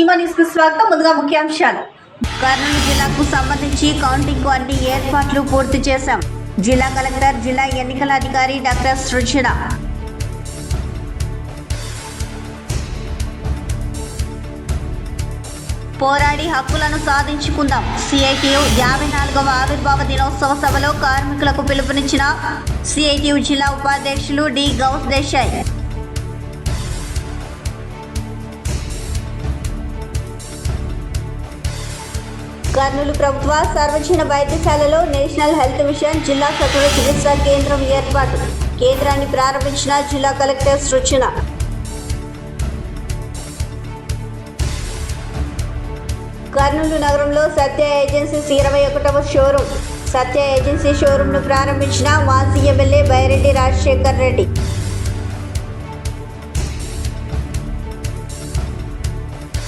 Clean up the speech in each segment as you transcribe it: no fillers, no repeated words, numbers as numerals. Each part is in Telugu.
సీమా న్యూస్ కు స్వాగతం. ముందుగా ముఖ్యాంశాలు. కర్నూలు జిల్లాకు సంబంధించి కౌంటింగ్ కు అన్ని ఏర్పాట్లు పూర్తి చేశాం. జిల్లా కలెక్టర్, జిల్లా ఎన్నికల అధికారి డాక్టర్ సృజన. పోరాడి హక్కులను సాధించుకుందాం. సిఐటియు 54వ ఆవిర్భావ దినోత్సవ సభలో కార్మికులకు పిలుపునిచ్చిన సిఐటియు జిల్లా ఉపాధ్యక్షులు డి గౌస్ దేశాయ్. కర్నూలు ప్రభుత్వ సర్వజన వైద్యశాలలో నేషనల్ హెల్త్ మిషన్ జిల్లా సత్వర చికిత్సా కేంద్రం ఏర్పాటు. కేంద్రాన్ని ప్రారంభించిన జిల్లా కలెక్టర్ సృజన. కర్నూలు నగరంలో సత్య ఏజెన్సీస్ 21వ షోరూం. సత్య ఏజెన్సీ షోరూంను ప్రారంభించిన మాజీ ఎమ్మెల్యే బైరెడ్డి రాజశేఖర్ రెడ్డి.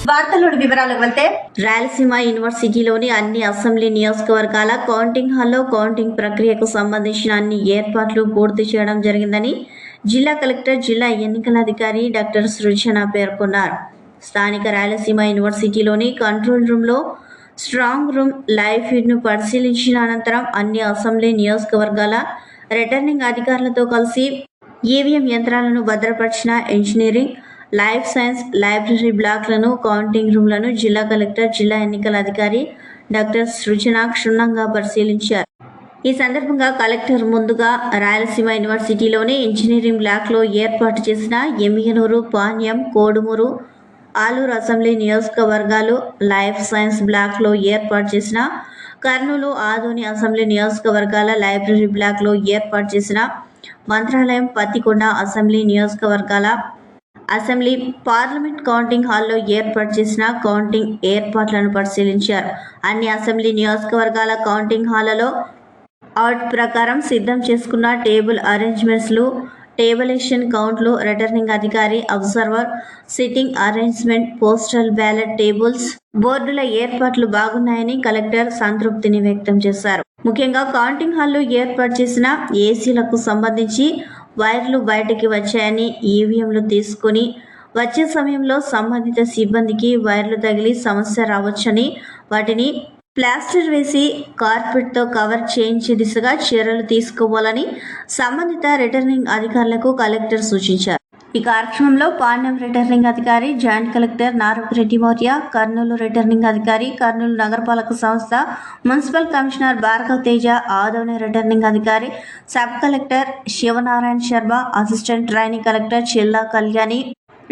వార్తల్లోని వివరాలకు వెళ్తే, రాయలసీమ యూనివర్సిటీలోని అన్ని అసెంబ్లీ నియోజకవర్గాల కౌంటింగ్ హాల్లో కౌంటింగ్ ప్రక్రియకు సంబంధించిన అన్ని ఏర్పాట్లు పూర్తి చేయడం జరిగిందని జిల్లా కలెక్టర్, జిల్లా ఎన్నికల అధికారి డాక్టర్ సృజన పేర్కొన్నారు. స్థానిక రాయలసీమ యూనివర్సిటీలోని కంట్రోల్ రూమ్లో స్ట్రాంగ్ రూమ్ లైవ్ ఫీడ్ను పరిశీలించిన అనంతరం అన్ని అసెంబ్లీ నియోజకవర్గాల రిటర్నింగ్ అధికారులతో కలిసి ఈవీఎం యంత్రాలను భద్రపరిచిన ఇంజనీరింగ్, లైఫ్ సైన్స్, లైబ్రరీ బ్లాక్లను, కౌంటింగ్ రూమ్లను జిల్లా కలెక్టర్, జిల్లా ఎన్నికల అధికారి డాక్టర్ సృజన క్షుణ్ణంగా పరిశీలించారు. ఈ సందర్భంగా కలెక్టర్ ముందుగా రాయలసీమ యూనివర్సిటీలోని ఇంజనీరింగ్ బ్లాక్లో ఏర్పాటు చేసిన ఎమ్మిగనూరు, పాణ్యం, కోడుమూరు, ఆలూరు అసెంబ్లీ నియోజకవర్గాలు, లైఫ్ సైన్స్ బ్లాక్లో ఏర్పాటు చేసిన కర్నూలు, ఆదోని అసెంబ్లీ నియోజకవర్గాల లైబ్రరీ బ్లాక్లో ఏర్పాటు చేసిన మంత్రాలయం, పత్తికొండ అసెంబ్లీ నియోజకవర్గాల అసెంబ్లీ, పార్లమెంట్ కౌంటింగ్ హాల్లో ఏర్పాటు చేసిన కౌంటింగ్ ఏర్పాట్లను పరిశీలించారు. అన్ని అసెంబ్లీ నియోజకవర్గాల కౌంటింగ్ హాళ్లలో అవుట్ ప్రకారం సిద్ధం చేసుకున్న టేబుల్ అరేంజ్మెంట్స్లు, టేబులేషన్ కౌంట్లు, రిటర్నింగ్ అధికారి, observer, sitting arrangement, postal ballot tables, బోర్డుల ఏర్పాట్లు బాగున్నాయని కలెక్టర్ సంతృప్తిని వ్యక్తం చేశారు. ముఖ్యంగా కౌంటింగ్ హాల్లో ఏర్పాటు చేసిన ఏసీలకు సంబంధించి వైర్లు బయటికి వచ్చాయని, ఈవీఎంలు తీసుకుని వచ్చే సమయంలో సంబంధిత సిబ్బందికి వైర్లు తగిలి సమస్య రావచ్చని, వాటిని ప్లాస్టర్ వేసి కార్పెట్తో కవర్ చేయించే దిశగా చర్యలు తీసుకోవాలని సంబంధిత రిటర్నింగ్ అధికారులకు కలెక్టర్ సూచించారు. ఈ కార్యక్రమంలో పాణ్యం రిటర్నింగ్ అధికారి, joint collector Narapureddy Maurya, Kurnool returning అధికారి, కర్నూలు నగరపాలక సంస్థ municipal commissioner Bhargav Teja, Adoni returning అధికారి, sub collector Sivanarayana Sharma, assistant training collector Chilla Kalyani,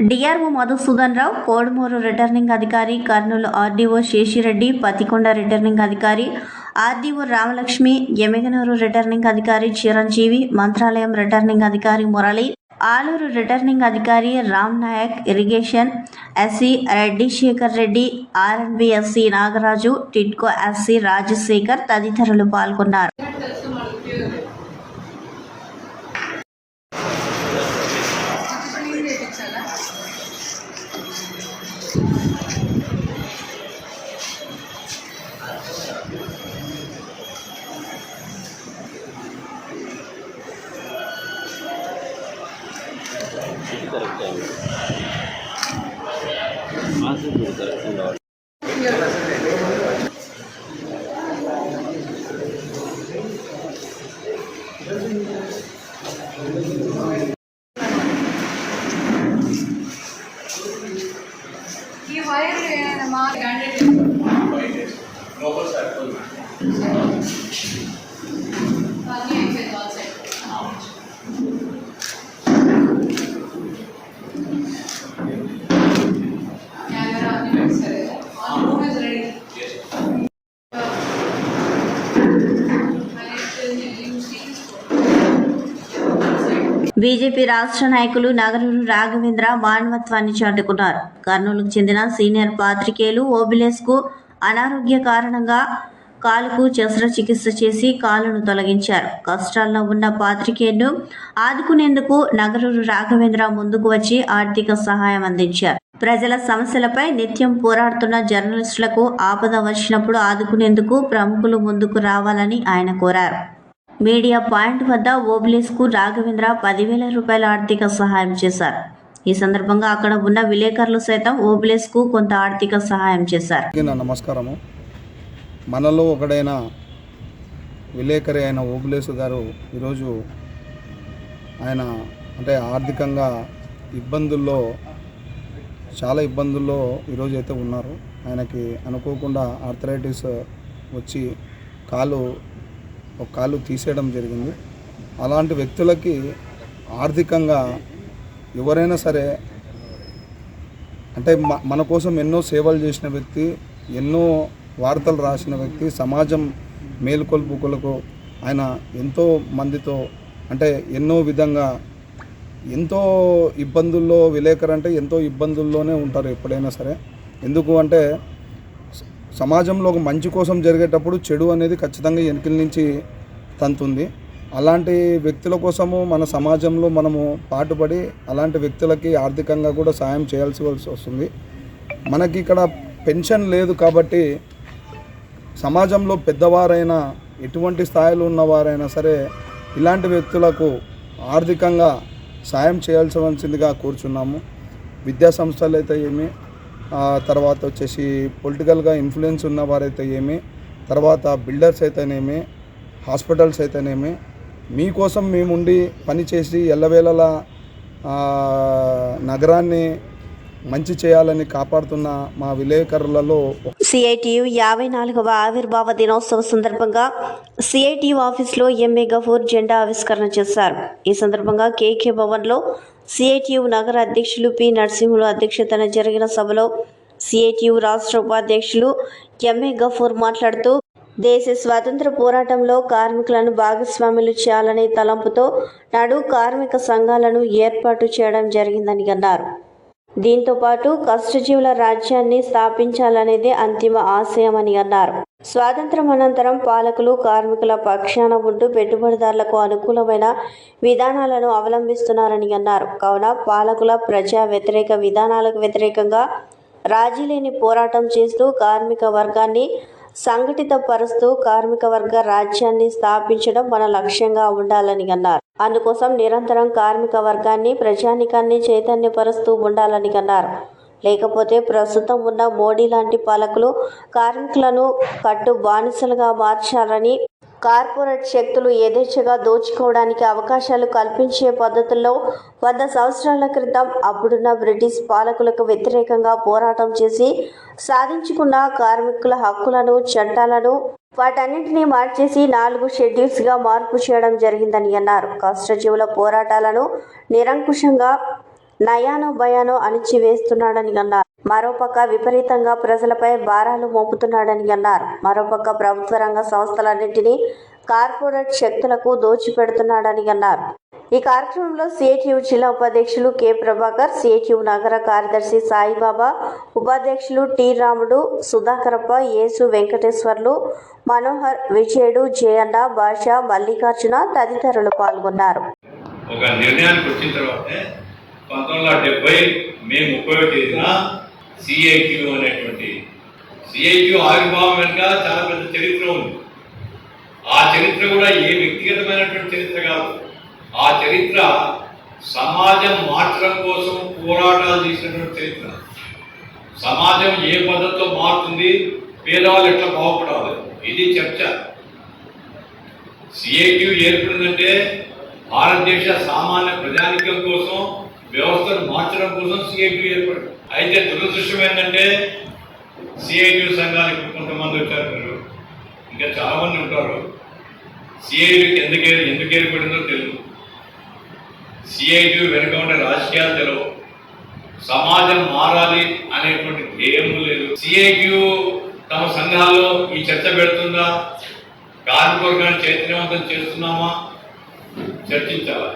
DRO Madhusudan Rao, Kodumuru returning అధికారి, కర్నూలు ఆర్డీఓ శేషిరెడ్డి, పత్తికొండ రిటర్నింగ్ అధికారి ఆర్డీఓ రామలక్ష్మి, ఎమ్మిగనూరు రిటర్నింగ్ అధికారి చిరంజీవి, మంత్రాలయం రిటర్నింగ్ అధికారి మురళి, ఆలూరు రిటర్నింగ్ అధికారి Ram Nayak, irrigation SE Reddy Sekhar Reddy, RNB SE Nagaraju, TIDCO SC Rajasekhar తదితరులు పాల్గొన్నారు. ఈ వైర్ మా బీజేపీ రాష్ట్ర నాయకులు నగరూరు రాఘవేంద్ర మానవత్వాన్ని చాటుకున్నారు. కర్నూలుకు చెందిన సీనియర్ పాత్రికేయులు ఓబిలేస్కు అనారోగ్య కారణంగా కాలుకు శస్త్రచికిత్స చేసి కాలును తొలగించారు. కష్టాల్లో ఉన్న పాత్రికేయులను ఆదుకునేందుకు నగరూరు రాఘవేంద్ర ముందుకు వచ్చి ఆర్థిక సహాయం అందించారు. ప్రజల సమస్యలపై నిత్యం పోరాడుతున్న జర్నలిస్టులకు ఆపద వచ్చినప్పుడు ఆదుకునేందుకు ప్రముఖులు ముందుకు రావాలని ఆయన కోరారు. మీడియా పాయింట్ వద్ద ఓబిలేస్కు రాఘవేంద్ర 10,000 రూపాయల ఆర్థిక సహాయం చేశారు. ఈ సందర్భంగా అక్కడ ఉన్న విలేకరులు సైతం ఓబులేస్కు కొంత ఆర్థిక సహాయం చేశారు. నా నమస్కారము. మనలో ఒకడైన విలేకరి అయిన ఓబులేసు గారు ఈరోజు ఆయన అంటే ఆర్థికంగా చాలా ఇబ్బందుల్లో ఈరోజు అయితే ఉన్నారు. ఆయనకి అనుకోకుండా ఆర్థరైటిస్ వచ్చి ఒక కాలు తీసేయడం జరిగింది. అలాంటి వ్యక్తులకి ఆర్థికంగా ఎవరైనా సరే అంటే మన కోసం ఎన్నో సేవలు చేసిన వ్యక్తి, ఎన్నో వార్తలు రాసిన వ్యక్తి, సమాజం మేలుకొల్పులకు ఆయన ఎంతో మందితో అంటే ఎన్నో విధంగా ఎంతో ఇబ్బందుల్లో విలేకరు అంటే ఎంతో ఇబ్బందుల్లోనే ఉంటారు ఎప్పుడైనా సరే. ఎందుకు అంటే సమాజంలో ఒక మంచి కోసం జరిగేటప్పుడు చెడు అనేది ఖచ్చితంగా వెనకల నుంచి తంతుంది. అలాంటి వ్యక్తుల కోసము మన సమాజంలో మనము పాటుపడి అలాంటి వ్యక్తులకి ఆర్థికంగా కూడా సాయం చేయాల్సి వస్తుంది. మనకి ఇక్కడ పెన్షన్ లేదు కాబట్టి సమాజంలో పెద్దవారైనా ఎటువంటి స్థాయిలో ఉన్నవారైనా సరే ఇలాంటి వ్యక్తులకు ఆర్థికంగా సాయం చేయాల్సివలసిందిగా కోరుచున్నాము. విద్యా సంస్థలు అయితే ఏమి, తర్వాత వచ్చేసి పొలిటికల్గా ఇన్ఫ్లుయెన్స్ ఉన్నవారైతే ఏమి, తర్వాత బిల్డర్స్ అయితేనేమి, హాస్పిటల్స్ అయితేనేమి, మీకోసం మేముండి పనిచేసి ఎల్లవేళలా నగరాన్ని మంచి చేయాలని కాపాడుతున్న మా విలేకరులలో సిఐటియు 54వ ఆవిర్భావ దినోత్సవ సందర్భంగా సిఐటియు ఆఫీసులో ఎంఏ గఫూర్ జెండా ఆవిష్కరణ చేశారు. ఈ సందర్భంగా కేకే భవన్లో సిఐటియు నగర అధ్యక్షులు పి నరసింహులు అధ్యక్షతన జరిగిన సభలో సిఐటియు రాష్ట్ర ఉపాధ్యక్షులు ఎంఏ గఫూర్ మాట్లాడుతూ దేశ స్వాతంత్ర పోరాటంలో కార్మికులను భాగస్వాములు చేయాలనే తలంపుతో నాడు కార్మిక సంఘాలను ఏర్పాటు చేయడం జరిగిందని అన్నారు. దీంతో పాటు కష్టజీవుల రాజ్యాన్ని స్థాపించాలనేది అంతిమ ఆశయమని అన్నారు. స్వాతంత్రం అనంతరం పాలకులు కార్మికుల పక్షాన ఉంటూ పెట్టుబడిదారులకు అనుకూలమైన విధానాలను అవలంబిస్తున్నారని అన్నారు. కావున పాలకుల ప్రజా వ్యతిరేక విధానాలకు వ్యతిరేకంగా రాజీ లేని పోరాటం చేస్తూ కార్మిక వర్గాన్ని సంఘటిత పరుస్తూ కార్మిక వర్గ రాజ్యాన్ని స్థాపించడం మన లక్ష్యంగా ఉండాలని అన్నారు. అందుకోసం నిరంతరం కార్మిక వర్గాన్ని ప్రజానికాన్ని చైతన్యపరుస్తూ ఉండాలని అన్నారు. లేకపోతే ప్రస్తుతం ఉన్న మోడీ లాంటి పాలకులు కార్మికులను కట్టు బానిసలుగా మార్చాలని, కార్పొరేట్ శక్తులు యథేచ్ఛగా దోచుకోవడానికి అవకాశాలు కల్పించే పద్ధతుల్లో 100 సంవత్సరాల క్రితం అప్పుడున్న బ్రిటిష్ పాలకులకు వ్యతిరేకంగా పోరాటం చేసి సాధించుకున్న కార్మికుల హక్కులను, చట్టాలను వాటన్నింటినీ మార్చేసి 4 షెడ్యూల్స్గా మార్పు చేయడం జరిగిందని అన్నారు. కష్టజీవుల పోరాటాలను నిరంకుశంగా నయానో భయానో అణిచివేస్తున్నాడని అన్నారు. మరోపక్క విపరీతంగా ప్రజలపై భారాలు మోపుతున్నాడని అన్నారు. మరోపక్క ప్రభుత్వ రంగ సంస్థలన్నింటినీ కార్పొరేట్ శక్తులకు దోచిపెడుతున్నాడని అన్నారు. ఈ కార్యక్రమంలో సిఐటియు జిల్లా ఉపాధ్యక్షులు కె ప్రభాకర్, సిఐటియు నగర కార్యదర్శి సాయిబాబా, ఉపాధ్యక్షులు టి రాముడు, సుధాకరప్ప, యేసు వెంకటేశ్వర్లు, మనోహర్, విజయుడు, జయన్న, భాష, మల్లికార్జున తదితరులు పాల్గొన్నారు. ఒక నిర్ణయానికి వచ్చిన తర్వాత 1970 మే 31 తేదీన సిఐటియు అనేటువంటి సిఐటియు ఆవిర్భావం వెనుక చాలా పెద్ద చరిత్ర ఉంది. ఆ చరిత్ర కూడా ఏ వ్యక్తిగతమైనటువంటి చరిత్ర కాదు. ఆ చరిత్ర సమాజం మార్చడం కోసం పోరాటాలు చేసినటువంటి చరిత్ర. సమాజం ఏ పద్ధతిలో మారుతుంది, పేదవాళ్ళు ఎట్లా బాగుపడాలి, ఇది చర్చ. సిఐటియు ఏర్పడిందంటే భారతదేశ సామాన్య ప్రజానికం కోసం, వ్యవస్థను మార్చడం కోసం సిఐటియు ఏర్పడింది. అయితే దురదృష్టం ఏంటంటే సిఐటియు సంఘాలు ఇప్పుడు కొంతమంది వచ్చారు, మీరు ఇంకా చాలా మంది ఉంటారు. సిఐటియుకి ఎందుకు ఏర్పడిందో తెలియదు. సిఐటియు వెనుక ఉండే రాజకీయాలు తెలియవు. సమాజం మారాలి అనేటువంటి ధ్యేయం లేదు. సిఐటియు తమ సంఘాల్లో ఈ చర్చ పెడుతుందా, కార్మికవర్గాన్ని చైతన్యవంతం చేస్తున్నామా, చర్చించాలి.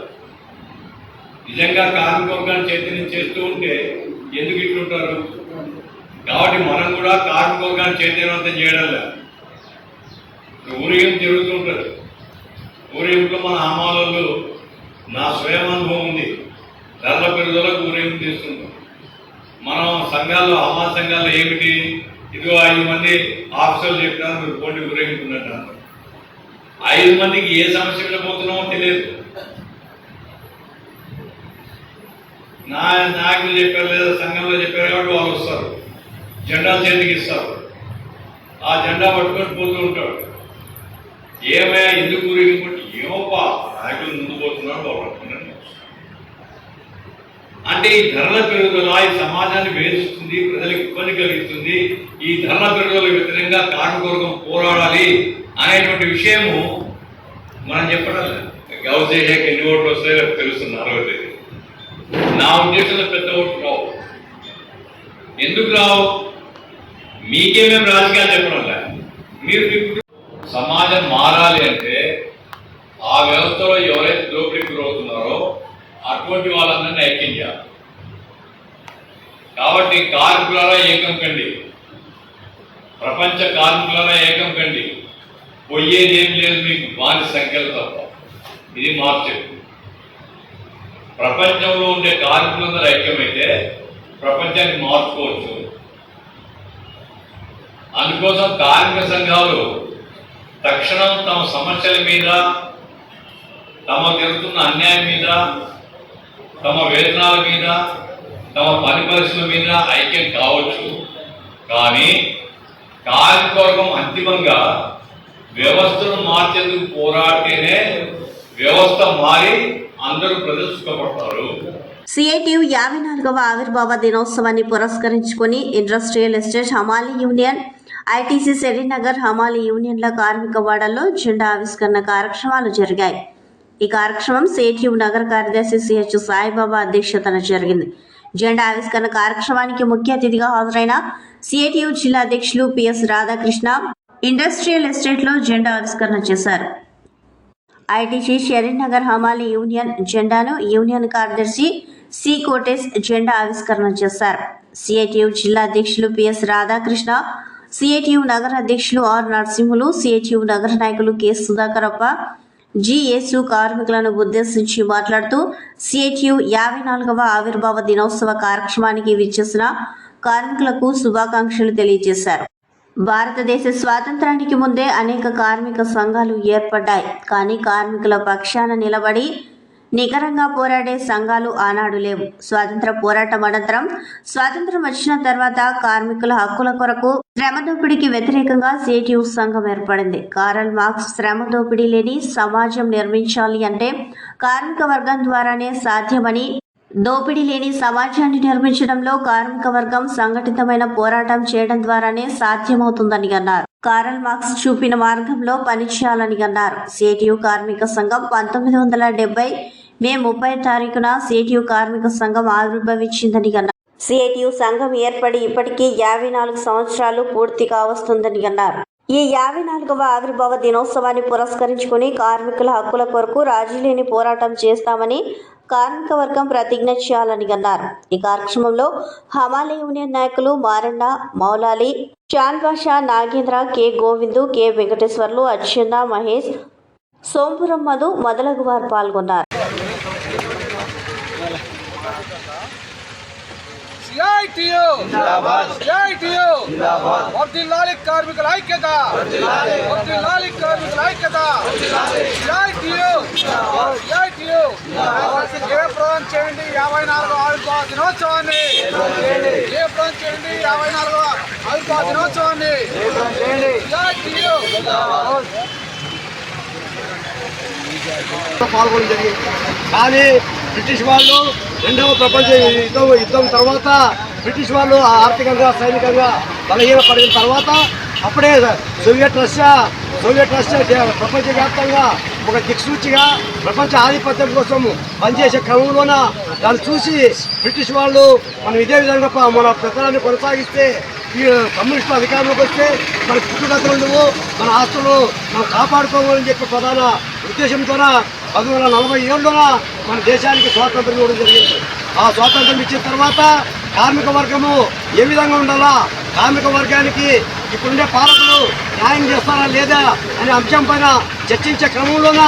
నిజంగా కార్మికవర్గాన్ని చైతన్యం చేస్తూ ఉంటే ఎందుకు ఇట్లుంటారు? కాబట్టి మనం కూడా కార్మికవర్గాన్ని చైతన్యవంతం చేయడం లేదు. ఊరేగింపు జరుగుతూ ఉంటుంది. ఊరేగింపులో మన అమ్మాళ్ళు, నా స్వయం అనుభవం ఉంది, ధరల పెరుగుదలకు ఊరేగింపు చేస్తుంటాం. మనం సంఘాల్లో, అమ్మా సంఘాల్లో ఏమిటి, ఇదిగో 5 మంది ఆఫీసర్లు చెప్తారు, మీరు పోటీ ఊరేగింపున్నట్టు. 5 మందికి ఏ సమస్య మీద పోతున్నామో తెలియదు. నాయకులు చెప్పారు లేదా సంఘంలో చెప్పారు కాబట్టి వాళ్ళు వస్తారు, జెండా చేతికి ఇస్తారు, ఆ జెండా పట్టుకొని పోతూ ఉంటాడు. ఏమయ్యా ఎందుకు ఊరేగింపుంటే ఏమోపా నాయకులు ముందు పోతున్నారు బాగుంటున్నాను అంటే ఈ ధరల పెరుగుదల ఈ సమాజాన్ని వేధిస్తుంది, ప్రజలకు ఇబ్బంది కలిగిస్తుంది. ఈ ధరల పెరుగుదల వ్యతిరేకంగా కార్మికవర్గం పోరాడాలి అనేటువంటి విషయము మనం చెప్పడం లేదు. గౌసేషకి ఎన్ని ఓట్లు వస్తాయో తెలుస్తుంది 60 తేదీ. నా ఉద్దేశంలో పెద్ద ఓట్లు రావు. ఎందుకు రావు? మీకేమేమి రాజకీయాలు చెప్పడం లేదు. మీరు సమాజం మారాలి అంటే ఆ వ్యవస్థలో ఎవరైతే దోపిడీకి గురవుతున్నారో అటువంటి వాళ్ళందరినీ ఐక్యం చేయాలి. కాబట్టి కార్మికులారా ఏకం కండి, ప్రపంచ కార్మికులారా ఏకం కండి. పోయేదేం లేదు మీకు వారి సంఖ్యలు తప్ప. ఇది మార్చండి. ప్రపంచంలో ఉండే కార్మికులందరూ ఐక్యమైతే ప్రపంచాన్ని మార్చుకోవచ్చు. అందుకోసం కార్మిక సంఘాలు తక్షణం తమ సమస్యల మీద, తమ జరుగుతున్న అన్యాయం మీద, తమ వేతనాల మీద, తమ పని పరిస్థితుల మీద ఐక్యం కావచ్చు. కానీ కార్మికవర్గం అంతిమంగా వ్యవస్థను మార్చేందుకు పోరాడితేనే వ్యవస్థ మారి అందరూ ప్రజలు సుఖపడతారు. సిఐటియు 54వ ఆవిర్భావ దినోత్సవాన్ని పురస్కరించుకుని ఇండస్ట్రియల్ ఎస్టేట్ హమాలీ యూనియన్, ఐటీసీ శరీనగర్ హమాలీ యూనియన్ల కార్మిక వాడల్లో జెండా ఆవిష్కరణ కార్యక్రమాలు జరిగాయి. ఈ కార్యక్రమం సిఐటియు నగర కార్యదర్శి సిహెచ్ సాయిబాబా అధ్యక్షతన జరిగింది. జెండా ఆవిష్కరణ కార్యక్రమానికి ముఖ్య అతిథిగా హాజరైన సిఐటియు జిల్లా అధ్యక్షులు పిఎస్ రాధాకృష్ణ ఇండస్ట్రియల్ ఎస్టేట్లో జెండా ఆవిష్కరణ చేశారు. ఐటీసీ షరీనగర్ హమాలీ యూనియన్ జెండాను యూనియన్ కార్యదర్శి సి కోటేశ్ జెండా ఆవిష్కరణ చేశారు. సిఐటియు జిల్లా అధ్యక్షులు పిఎస్ రాధాకృష్ణ, సిఐటియు నగర అధ్యక్షులు ఆర్ నరసింహులు, సిఐటియు నగర నాయకులు కె సుధాకరప్ప, జిఎస్యు కార్మికులను ఉద్దేశించి మాట్లాడుతూ సిఐటియు 54వ ఆవిర్భావ దినోత్సవ కార్యక్రమానికి విచ్చేసిన కార్మికులకు శుభాకాంక్షలు తెలియజేశారు. భారతదేశ స్వాతంత్రానికి ముందే అనేక కార్మిక సంఘాలు ఏర్పడ్డాయి. కానీ కార్మికుల పక్షాన నిలబడి నికరంగా పోరాడే సంఘాలు ఆనాడు లేవు. స్వాతంత్ర పోరాటం అనంతరం స్వాతంత్రం వచ్చిన తర్వాత కార్మికుల హక్కుల కొరకు శ్రమ దోపిడీకి వ్యతిరేకంగా సిఐటియు సంఘం ఏర్పడింది. కారల్ మార్క్స్ శ్రమ దోపిడీ లేని సమాజం నిర్మించాలి అంటే కార్మిక వర్గం ద్వారానే సాధ్యమని, దోపిడీ లేని సమాజాన్ని నిర్మించడంలో కార్మిక వర్గం సంఘటితమైన పోరాటం చేయడం ద్వారానే సాధ్యమవుతుందని అన్నారు. కారల్ మార్క్స్ చూపిన మార్గంలో పనిచేయాలని అన్నారు. సిఐటియు కార్మిక సంఘం 1970 మే 30 తారీఖున సిఐటియు కార్మిక సంఘం ఆవిర్భవించిందని అన్నారు. సిఐటియు సంఘం ఏర్పడి ఇప్పటికీ 54 సంవత్సరాలు పూర్తి కావస్తుందని అన్నారు. ఈ 54వ ఆవిర్భావ దినోత్సవాన్ని పురస్కరించుకుని కార్మికుల హక్కుల కొరకు రాజీలేని పోరాటం చేస్తామని కార్మిక వర్గం ప్రతిజ్ఞ చేయాలని అన్నారు. ఈ కార్యక్రమంలో హమాలీ యూనియన్ నాయకులు మారన్న, మౌలాలి, చాన్ బాషా, నాగేంద్ర, కె గోవిందు, కె వెంకటేశ్వర్లు, అచ్చెన్న, మహేష్, సోంపురం మధు మొదలగు వారు పాల్గొన్నారు. సిఐటియు జిందాబాద్, సిఐటియు జిందాబాద్. వర్ధిల్లాలి కార్మికుల ఐక్యత, వర్ధిల్లాలి కార్మికుల ఐక్యత. సిఐటియు జిందాబాద్, సిఐటియు జయప్రదం చేయండి 54వ ఆవిర్భావ దినోత్సవాన్ని. జయప్రదం చేయండి 54వ ఆవిర్భావ దినోత్సవాన్ని. సిఐటియు జిందాబాద్. పాల్గొనడం జరిగింది. కానీ బ్రిటిష్ వాళ్ళు రెండవ ప్రపంచ యుద్ధం తర్వాత బ్రిటిష్ వాళ్ళు ఆర్థికంగా, సైనికంగా బలహీనపడిన తర్వాత అప్పుడే సోవియట్ రష్యా ప్రపంచవ్యాప్తంగా ఒక దిక్సూచిగా ప్రపంచ ఆధిపత్యం కోసం పనిచేసే క్రమంలోన దాన్ని చూసి బ్రిటిష్ వాళ్ళు మనం ఇదే విధంగా మన పెత్తనాన్ని కొనసాగిస్తే, ఈ కమ్యూనిస్టులు అధికారంలోకి వస్తే మన పుట్టుగతులు ఉండవు, మన ఆస్తులు మనం కాపాడుకోవాలని చెప్పి ప్రధాన ఉద్దేశంతోన 1947లోన మన దేశానికి స్వాతంత్రం ఇవ్వడం జరిగింది. ఆ స్వాతంత్రం ఇచ్చిన తర్వాత కార్మిక వర్గము ఏ విధంగా ఉండాలా, కార్మిక వర్గానికి ఇప్పుడుండే పాలకులు న్యాయం చేస్తారా లేదా అనే అంశం పైన చర్చించే క్రమంలోన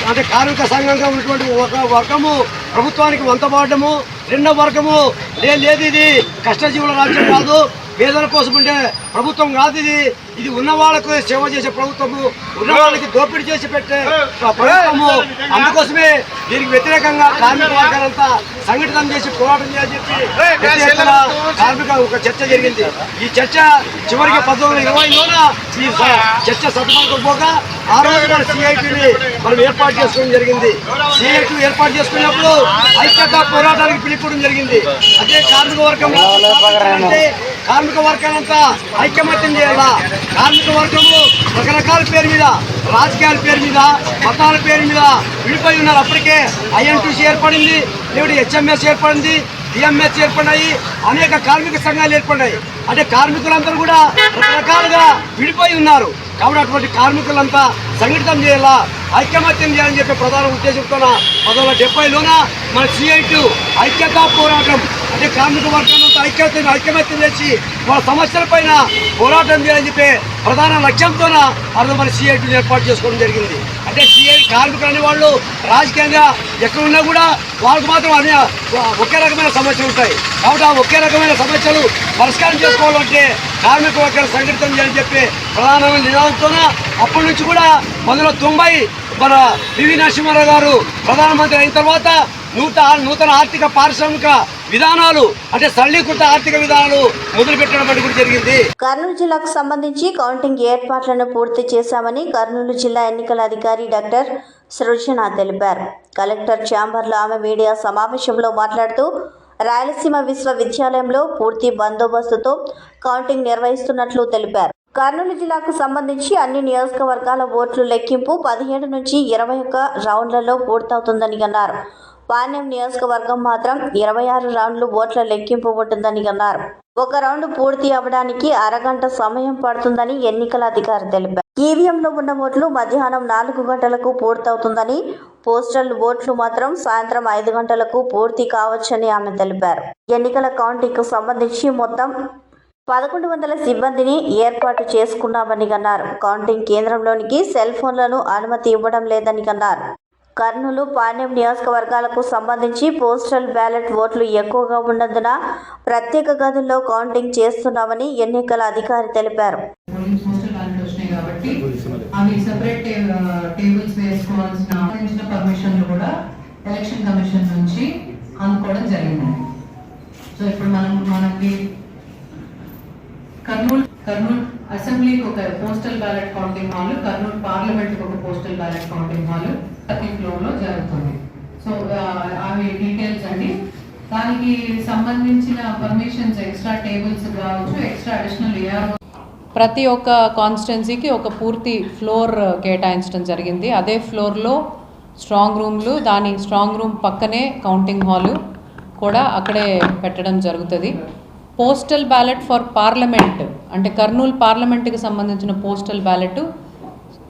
అంటే కార్మిక సంఘంగా ఉన్నటువంటి ఒక వర్గము ప్రభుత్వానికి వంతపాడము, రెండో వర్గము లేదు ఇది కష్టజీవుల రాజ్యం కాదు, పేదల కోసం ఉండే ప్రభుత్వం కాదు ఇది. ఇది ఉన్న వాళ్ళకు సేవ చేసే ప్రభుత్వము, ఉన్న వాళ్ళకి దోపిడీ చేసి పెట్టే ప్రభుత్వము. అందుకోసమే దీనికి వ్యతిరేకంగా కార్మిక వర్గాలంతా సంఘటితం చేసి పోరాటం చేయాలని చెప్పి పెద్ద ఎత్తున కార్మిక ఒక చర్చ జరిగింది. ఈ చర్చ చివరికి 1920లోన ఈ చర్చ సఫలీకపోగా ఆ రోజు మన సిఐటిని మనం ఏర్పాటు చేసుకోవడం జరిగింది. సిఐటి ఏర్పాటు చేసుకున్నప్పుడు ఐక్యత పోరాటానికి పిలుపుకోవడం జరిగింది. అదే కార్మిక వర్గం అంటే కార్మిక వర్గాలంతా ఐకమత్యం చేయాలా. కార్మిక వర్గము రకరకాల పేరు మీద, రాజకీయాల పేరు మీద, మతాల పేరు మీద విడిపోయి ఉన్నారు. అప్పటికే ఐఎన్టీసీ ఏర్పడింది, లేకపోతే హెచ్ఎంఎస్ ఏర్పడింది, డిఎంఎస్ ఏర్పడినాయి, అనేక కార్మిక సంఘాలు ఏర్పడినాయి. అంటే కార్మికులందరూ కూడా రకరకాలుగా విడిపోయి ఉన్నారు. కాబట్టి అటువంటి కార్మికులంతా సంఘటితం చేయాలా, ఐకమత్యం చేయాలని చెప్పి ప్రధాన ఉద్దేశంతో 1970లోన మన సిఐటి ఐక్యతా పోరాటం అంటే కార్మిక వర్గాలంతా ఐకమత్యం చేసి వాళ్ళ సమస్యల పైన పోరాటం చేయాలని చెప్పి ప్రధాన లక్ష్యంతో అర్థం మన సిఐటిని ఏర్పాటు చేసుకోవడం జరిగింది. అంటే సిఐటి కార్మికులు అనే వాళ్ళు రాజకీయంగా ఎక్కడున్నా కూడా వాళ్ళకు మాత్రం ఒకే రకమైన సమస్యలు ఉంటాయి. కాబట్టి ఆ ఒకే రకమైన సమస్యలు పరిష్కారం చేసుకోవాలంటే కార్మిక వర్గాలు సంఘటితం చేయాలని చెప్పి ప్రధానమైన నినాదంతో అప్పటి నుంచి కూడా 1990 మన పివి నరసింహారావు గారు ప్రధానమంత్రి అయిన తర్వాత నూతన ఆర్థిక పారిశ్రామిక విధానాలు అంటే సరళీకృత ఆర్థిక విధానాలు మొదలుపెట్టడం అనేది కూడా జరిగింది. కర్నూలు జిల్లాకు సంబంధించి కౌంటింగ్ ఏర్పాట్లను పూర్తి చేశామని కర్నూలు జిల్లా ఎన్నికల అధికారి డాక్టర్ సృజన తెలిపారు. కలెక్టర్ ఛాంబర్లో ఆమె మీడియా సమావేశంలో మాట్లాడుతూ రాయలసీమ విశ్వవిద్యాలయంలో పూర్తి బందోబస్తుతో కౌంటింగ్ నిర్వహిస్తున్నట్లు తెలిపారు. కర్నూలు జిల్లాకు సంబంధించి అన్ని నియోజకవర్గాల ఓట్లు లెక్కింపు 17 నుంచి 21 రౌండ్లలో పూర్తవుతుందని అన్నారు. పాణ్యం నియోజకవర్గం మాత్రం 26 రౌండ్లు ఓట్ల లెక్కింపు ఉంటుందని అన్నారు. ఒక రౌండ్ పూర్తి అవ్వడానికి అరగంట సమయం పడుతుందని ఎన్నికల అధికారి తెలిపారు. ఈవీఎంలో ఉన్న ఓట్లు మధ్యాహ్నం 4 గంటలకు పూర్తవుతుందని, పోస్టల్ ఓట్లు మాత్రం సాయంత్రం 5 గంటలకు పూర్తి కావచ్చని ఆమె తెలిపారు. ఎన్నికల కౌంటింగ్కు సంబంధించి మొత్తం 1100 సిబ్బందిని ఏర్పాటు చేసుకున్నామని అన్నారు. కౌంటింగ్ కేంద్రంలోనికి సెల్ ఫోన్లను అనుమతి ఇవ్వడం లేదని అన్నారు. కర్నూలు, పాణ్యం నియోజకవర్గాలకు సంబంధించి పోస్టల్ బ్యాలెట్ ఓట్లు ఎక్కువగా ఉన్నందున ప్రత్యేక గదుల్లో కౌంటింగ్ చేస్తున్నామని ఎన్నికల అధికారి తెలిపారు. అవి సెపరేట్ టేబుల్స్ వేసుకోవాల్సిన పర్మిషన్లు కూడా ఎలక్షన్ కమిషన్ నుంచి అందుకోవడం జరిగిందండి. సో ఇప్పుడు మనకి కర్నూలు అసెంబ్లీకి ఒక postal ballot counting hall, Kurnool పార్లమెంట్కి ఒక పోస్టల్ బ్యాలెట్ కౌంటింగ్ హాల్ ప్రతి ఫ్లోర్లో జరుగుతుంది. సో అవి డీటెయిల్స్ అండి. దానికి సంబంధించిన పర్మిషన్స్ ఎక్స్ట్రా టేబుల్స్ కావచ్చు, ఎక్స్ట్రా అడిషనల్ ఏఆర్ఓ ప్రతి ఒక్క కాన్స్టిట్యున్సీకి ఒక పూర్తి ఫ్లోర్ కేటాయించడం జరిగింది. అదే ఫ్లోర్లో స్ట్రాంగ్ రూమ్లు, దాని స్ట్రాంగ్ రూమ్ పక్కనే కౌంటింగ్ హాలు కూడా అక్కడే పెట్టడం జరుగుతుంది. పోస్టల్ బ్యాలెట్ ఫర్ పార్లమెంట్ అంటే కర్నూలు పార్లమెంట్కి సంబంధించిన పోస్టల్ బ్యాలెట్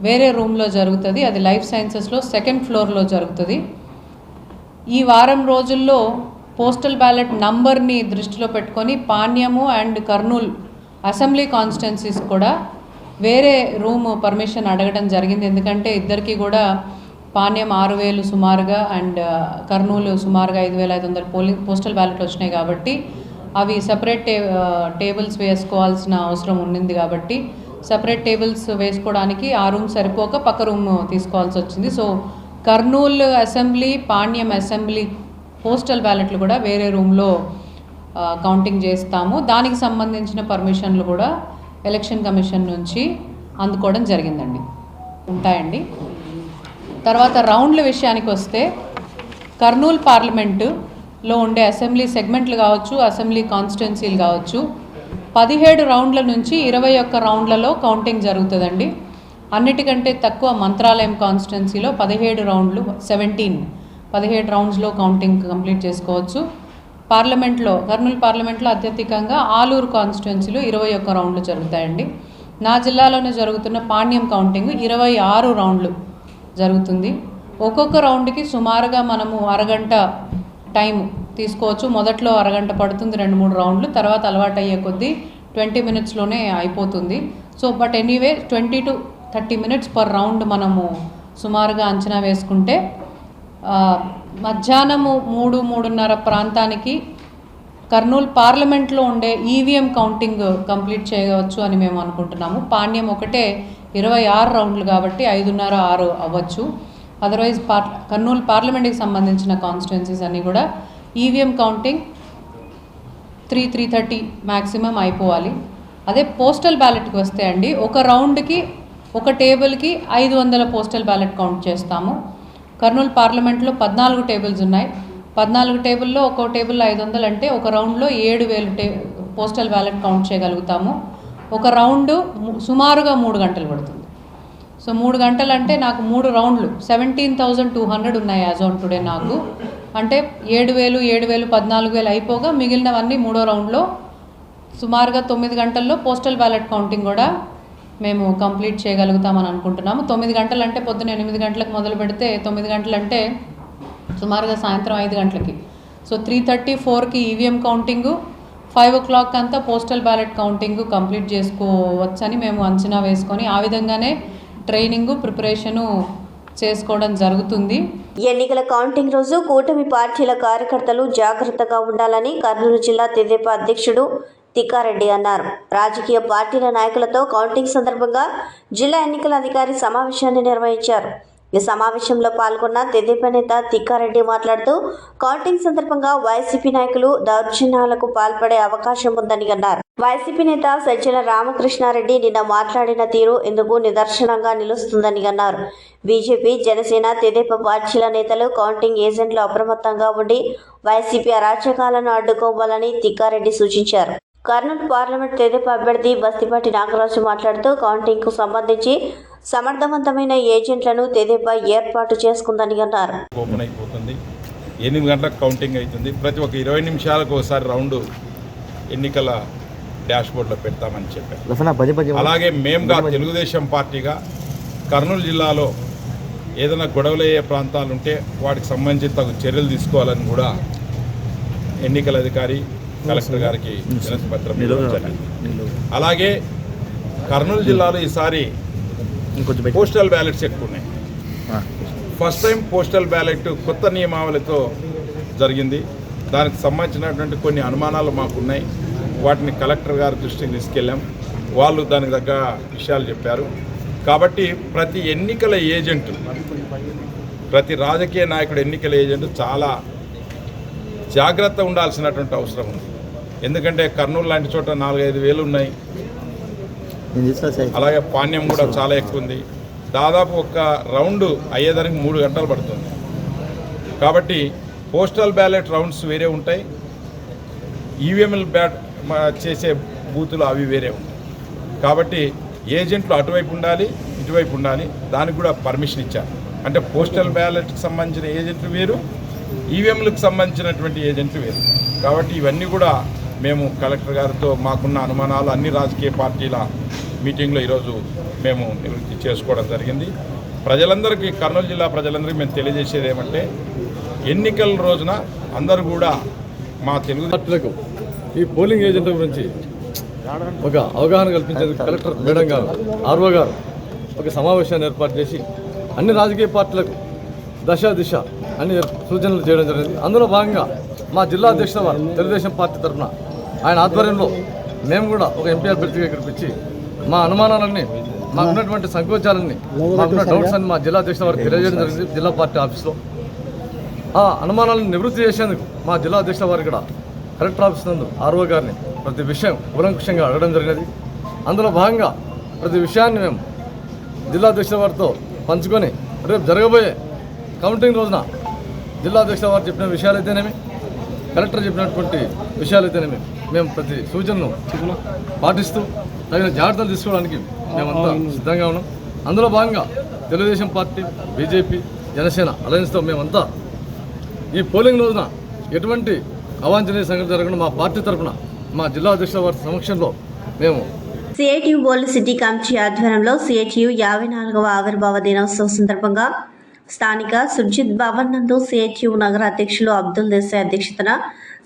వేరే రూమ్లో జరుగుతుంది. అది లైఫ్ సైన్సెస్లో 2nd ఫ్లోర్లో జరుగుతుంది. ఈ వారం రోజుల్లో పోస్టల్ బ్యాలెట్ నంబర్ని దృష్టిలో పెట్టుకొని పాణ్యము అండ్ కర్నూలు అసెంబ్లీ కాన్స్టిట్యున్సీస్ కూడా వేరే రూమ్ పర్మిషన్ అడగడం జరిగింది. ఎందుకంటే ఇద్దరికి కూడా పాణ్యం 6000 సుమారుగా అండ్ కర్నూలు సుమారుగా 5500 పోస్టల్ బ్యాలెట్ వచ్చినాయి. కాబట్టి అవి సపరేట్ టేబుల్స్ వేసుకోవాల్సిన అవసరం ఉండింది. కాబట్టి సపరేట్ టేబుల్స్ వేసుకోవడానికి ఆ రూమ్ సరిపోక పక్క రూమ్ తీసుకోవాల్సి వచ్చింది. So Kurnool assembly, Panyam assembly postal బ్యాలెట్లు కూడా వేరే రూమ్లో కౌంటింగ్ చేస్తాము. దానికి సంబంధించిన పర్మిషన్లు కూడా ఎలక్షన్ కమిషన్ నుంచి అందుకోవడం జరిగిందండి, ఉంటాయండి. తర్వాత రౌండ్ల విషయానికి వస్తే కర్నూలు పార్లమెంటులో ఉండే అసెంబ్లీ సెగ్మెంట్లు కావచ్చు, అసెంబ్లీ కాన్స్టిట్యున్సీలు కావచ్చు, 17 రౌండ్ల నుంచి 21 రౌండ్లలో కౌంటింగ్ జరుగుతుందండి. అన్నిటికంటే తక్కువ మంత్రాలయం కాన్స్టిట్యున్సీలో 17 రౌండ్లు 17 రౌండ్స్లో కౌంటింగ్ కంప్లీట్ చేసుకోవచ్చు. పార్లమెంట్లో కర్నూలు పార్లమెంట్లో అత్యధికంగా ఆలూరు కాన్స్టిట్యున్సీలో 21 రౌండ్లు జరుగుతాయండి. నా జిల్లాలోనే జరుగుతున్న పాణ్యం కౌంటింగ్ 26 రౌండ్లు జరుగుతుంది. ఒక్కొక్క రౌండ్కి సుమారుగా మనము అరగంట టైం తీసుకోవచ్చు. మొదట్లో అరగంట పడుతుంది 2-3 రౌండ్లు, తర్వాత అలవాటు అయ్యే కొద్దీ 20 మినిట్స్లోనే అయిపోతుంది. So but anyway 20 to 30 minutes per round మనము సుమారుగా అంచనా వేసుకుంటే మధ్యాహ్నము 3-3:30 ప్రాంతానికి కర్నూలు పార్లమెంట్లో ఉండే ఈవీఎం కౌంటింగ్ కంప్లీట్ చేయవచ్చు అని మేము అనుకుంటున్నాము. పాణ్యం ఒకటే 26 రౌండ్లు కాబట్టి 5.5 6 అవ్వచ్చు. అదర్వైజ్ కర్నూలు పార్లమెంట్కి సంబంధించిన కాన్స్టిట్యున్సీస్ అన్నీ కూడా ఈవీఎం కౌంటింగ్ 3:30 మ్యాక్సిమం అయిపోవాలి. అదే పోస్టల్ బ్యాలెట్కి వస్తే అండి, ఒక రౌండ్కి ఒక టేబుల్కి 500 పోస్టల్ బ్యాలెట్ కౌంట్ చేస్తాము. కర్నూలు పార్లమెంట్లో 14 టేబుల్స్ ఉన్నాయి. 14 టేబుల్లో ఒక్కో టేబుల్లో 500 అంటే ఒక రౌండ్లో 7,000 పోస్టల్ బ్యాలెట్ కౌంట్ చేయగలుగుతాము. ఒక రౌండ్ సుమారుగా 3 గంటలు పడుతుంది. సో 3 గంటలు అంటే నాకు 3 రౌండ్లు 17,200 ఉన్నాయి యాజ్ ఆన్ టుడే నాకు. అంటే 7,000 14,000 అయిపోగా మిగిలినవన్నీ 3వ రౌండ్లో సుమారుగా 9 గంటల్లో పోస్టల్ బ్యాలెట్ కౌంటింగ్ కూడా మేము కంప్లీట్ చేయగలుగుతామని అనుకుంటున్నాము. 9 గంటలు అంటే పొద్దున 8 గంటలకు మొదలు పెడితే 9 గంటలు అంటే సుమారుగా సాయంత్రం 5 గంటలకి. సో 3:34కి ఈవీఎం కౌంటింగు, 5 o'clock అంతా పోస్టల్ బ్యాలెట్ కౌంటింగ్ కంప్లీట్ చేసుకోవచ్చని మేము అంచనా వేసుకొని ఆ విధంగానే ట్రైనింగు ప్రిపరేషను చేసుకోవడం జరుగుతుంది. ఎన్నికల కౌంటింగ్ రోజు కూటమి పార్టీల కార్యకర్తలు జాగ్రత్తగా ఉండాలని కర్నూలు జిల్లా తెదేపా అధ్యక్షుడు తిక్కారెడ్డి అన్నారు. రాజకీయ పార్టీల నాయకులతో కౌంటింగ్ సందర్భంగా జిల్లా ఎన్నికల అధికారి సమావేశాన్ని నిర్వహించారు. ఈ సమావేశంలో పాల్గొన్న తెదేపా నేత తిక్కారెడ్డి మాట్లాడుతూ కౌంటింగ్ సందర్భంగా వైసీపీ నాయకులు దౌర్జన్యాలకు పాల్పడే అవకాశం ఉందని అన్నారు. వైసీపీ నేత సజ్జల రామకృష్ణారెడ్డి నిన్న మాట్లాడిన తీరు ఇందుకు నిదర్శనంగా నిలుస్తుందని అన్నారు. బీజేపీ, జనసేన, తెదేపా పార్టీల నేతలు కౌంటింగ్ ఏజెంట్లు అప్రమత్తంగా ఉండి వైసీపీ అరాచకాలను అడ్డుకోవాలని తిక్కారెడ్డి సూచించారు. కర్నూలు పార్లమెంట్ తెదేపా అభ్యర్థి బస్తిపాటి నాగరాజు మాట్లాడుతూ కౌంటింగ్కు సంబంధించి సమర్థవంతమైన ఏజెంట్లను తెదేపా ఏర్పాటు చేసుకుందని అన్నారు. ఓపెన్ అయిపోతుంది, 8 గంటలకు కౌంటింగ్ అవుతుంది. ప్రతి ఒక్క 20 నిమిషాలకు ఒకసారి రౌండ్ ఎన్నికల డాష్బోర్డ్లో పెడతామని చెప్పారు. అలాగే మేముగా తెలుగుదేశం పార్టీగా కర్నూలు జిల్లాలో ఏదైనా గొడవలయ్యే ప్రాంతాలు ఉంటే వాటికి సంబంధించి తగు చర్యలు తీసుకోవాలని కూడా ఎన్నికల అధికారి కలెక్టర్ గారికి వినతి పత్రం ఇవ్వడం జరిగింది. అలాగే కర్నూలు జిల్లాలో ఈసారి పోస్టల్ బ్యాలెట్స్ ఎక్కువ ఉన్నాయి. ఫస్ట్ టైం పోస్టల్ బ్యాలెట్ కొత్త నియమావళితో జరిగింది. దానికి సంబంధించినటువంటి కొన్ని అనుమానాలు మాకున్నాయి. వాటిని కలెక్టర్ గారి దృష్టికి తీసుకెళ్ళాం. వాళ్ళు దానికి తగ్గ విషయాలు చెప్పారు. కాబట్టి ప్రతి ఎన్నికల ఏజెంట్, ప్రతి రాజకీయ నాయకుడు ఎన్నికల ఏజెంట్ చాలా జాగ్రత్త ఉండాల్సినటువంటి అవసరం ఉంది. ఎందుకంటే కర్నూలు లాంటి చోట 4-5 వేలు ఉన్నాయి. అలాగే పాణ్యం కూడా చాలా ఎక్కువ ఉంది. దాదాపు ఒక రౌండ్ అయ్యేదానికి 3 గంటలు పడుతుంది. కాబట్టి పోస్టల్ బ్యాలెట్ రౌండ్స్ వేరే ఉంటాయి, ఈవీఎంఎల్ చేసే బూతులు అవి వేరే ఉంటాయి. కాబట్టి ఏజెంట్లు అటువైపు ఉండాలి, ఇటువైపు ఉండాలి. దానికి కూడా పర్మిషన్ ఇచ్చారు. అంటే పోస్టల్ బ్యాలెట్కి సంబంధించిన ఏజెంట్లు వేరు, ఈవీఎంలకు సంబంధించినటువంటి ఏజెంట్లు వేరు. కాబట్టి ఇవన్నీ కూడా మేము కలెక్టర్ గారితో మాకున్న అనుమానాలు అన్ని రాజకీయ పార్టీల మీటింగ్లో ఈరోజు మేము నివృత్తి చేసుకోవడం జరిగింది. ప్రజలందరికీ, కర్నూలు జిల్లా ప్రజలందరికీ మేము తెలియజేసేది ఏమంటే, ఎన్నికల రోజున అందరూ కూడా మా తెలుగు పార్టీలకు ఈ పోలింగ్ ఏజెంట్ల గురించి ఒక అవగాహన కల్పించేందుకు కలెక్టర్ మేడం గారు, ఆర్ఓ గారు ఒక సమావేశాన్ని ఏర్పాటు చేసి అన్ని రాజకీయ పార్టీలకు దిశ అన్ని సూచనలు చేయడం జరిగింది. అందులో భాగంగా మా జిల్లా అధ్యక్షుల వారు తెలుగుదేశం పార్టీ తరఫున ఆయన ఆధ్వర్యంలో మేము కూడా ఒక ఎంపీ అభ్యర్థిగా ఇక్కడికి మా అనుమానాలన్నీ, మాకున్నటువంటి సంకోచాలన్నీ, మాకున్న డౌట్స్ అన్ని మా జిల్లా అధ్యక్షుల వారికి తెలియజేయడం జరిగింది జిల్లా పార్టీ ఆఫీస్లో. ఆ అనుమానాలను నివృత్తి చేసేందుకు మా జిల్లా అధ్యక్షుల వారు కూడా కలెక్టర్ ఆఫీస్ నందు ఆర్ఓ గారిని ప్రతి విషయం కూలంకుషంగా అడగడం జరిగినది. అందులో భాగంగా ప్రతి విషయాన్ని మేము జిల్లా అధ్యక్షుల వారితో పంచుకొని రేపు జరగబోయే కౌంటింగ్ రోజున జిల్లా అధ్యక్షుల వారు చెప్పిన విషయాలైతేనేమి, కలెక్టర్ చెప్పినటువంటి విషయాలైతేనేమి మేము ప్రతి సూచనను పాటిస్తూ తగిన జాగ్రత్తలు తీసుకోవడానికి మేమంతా సిద్ధంగా ఉన్నాం. అందులో భాగంగా తెలుగుదేశం పార్టీ, బీజేపీ, జనసేన అలయన్స్తో మేమంతా ఈ పోలింగ్ రోజున ఎటువంటి అవాంఛనీయ సంఘటన జరగకుండా మా పార్టీ తరఫున మా జిల్లా అధ్యక్షుల వారి సమక్షంలో మేము సిఐటియు ఓల్డ్ సిటీ కమిటీ ఆధ్వర్యంలో సిఐటియు 54వ ఆవిర్భావ దినోత్సవం సందర్భంగా స్థానిక సుర్జిత్ భవన్ నందు సిఐటియు నగర అధ్యక్షులు అబ్దుల్ దేశాయ్ అధ్యక్షతన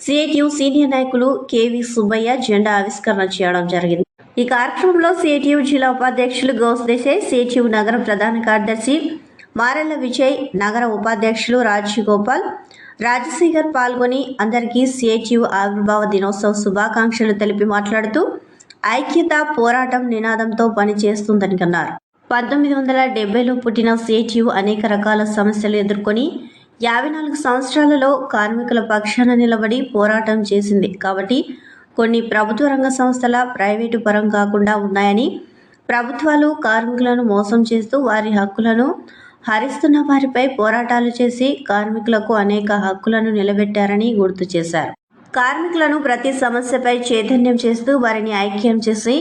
సిఐటియు సీనియర్ నాయకులు కేవి సుబ్బయ్య జెండా ఆవిష్కరణ చేయడం జరిగింది. ఈ కార్యక్రమంలో సిఐటియు జిల్లా ఉపాధ్యక్షులు గౌస్ దేశాయ్, సిఐటియు నగర ప్రధాన కార్యదర్శి మారెళ్ల విజయ్, నగర ఉపాధ్యక్షులు రాజగోపాల్, రాజశేఖర్ పాల్గొని అందరికీ సిఐటియు ఆవిర్భావ దినోత్సవ శుభాకాంక్షలు తెలిపి మాట్లాడుతూ ఐక్యత పోరాటం నినాదంతో పనిచేస్తుందని అన్నారు. 1970లో పుట్టిన సిఐటియు అనేక రకాల సమస్యలు ఎదుర్కొని 54 సంవత్సరాలలో కార్మికుల పక్షాన నిలబడి పోరాటం చేసింది. కాబట్టి కొన్ని ప్రభుత్వ రంగ సంస్థల ప్రైవేటు పరం కాకుండా ఉన్నాయని, ప్రభుత్వాలు కార్మికులను మోసం చేస్తూ వారి హక్కులను హరిస్తున్న వారిపై పోరాటాలు చేసి కార్మికులకు అనేక హక్కులను నిలబెట్టారని గుర్తు చేశారు. కార్మికులను ప్రతి సమస్యపై చైతన్యం చేస్తూ వారిని ఐక్యం చేసి